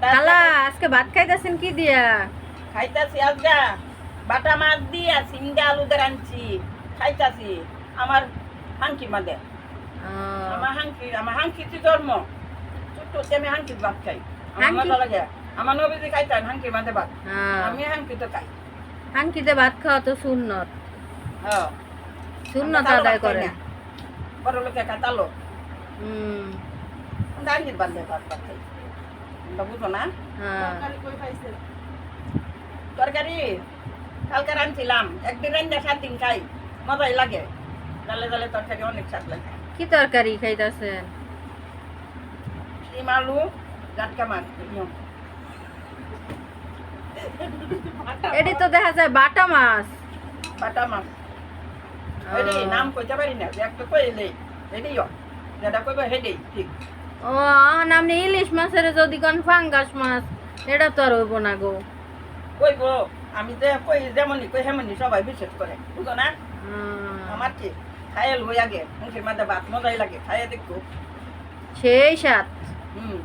খালা আজকে ভাত খাইতেছেন কি দিয়া? খাইতাছি আজগা বাটা মাছ দিয়া সিঙ্গা আলু দিয়ে রাঁধছি খাইতাছি আমার হাঙ্কি মাদে আমার হাঙ্কিতে জন্ম ছোট্ট আমি হাঙ্কির ভাত খাই আমার হাঙ্কি? মজা লাগে আমার নবীজি খাইতেন হাঙ্কির মাদে ভাত হ্যাঁ। আমি হাঙ্কিতে খাই হাঙ্কিতে ভাত খাওয়া তো সুন্নত। হ্যাঁ সুন্নত আদায় করেন। বড় লোকে কাতালো হুম। হাঙ্কির ভাত দিয়ে ভাত খাই তোমরা বুঝো না হ্যাঁ। তরকারি কালকে রাঁধছিলাম একদিন রান্না 7 দিন খাই মজাই লাগে ডালে ডালে তরকারি অনেক স্বাদ লাগে কি তরকারি খাইতেছেন? শিম আলু জাটকা মাছ এটি তো দেখা যায় বাটা মাছ। বাটা মাছ এডি নাম কইতে পারি না একটা কইলে এডিও যেটা কইবা হেডেই ঠিক ও আপনি ইলিশ মাছের যদি কোন ফাঙ্গাস মাছ এটা তো আর হইব না গো। কইবো আমি যে কই যেমনই কই হেমনই সবাই বিশ্বাস করে বুঝো না আমার কি খায়াল হয়ে আগে মুখের মাঝে ভাত মজাই লাগে খাইয়া দেখো সেই সাত। হুম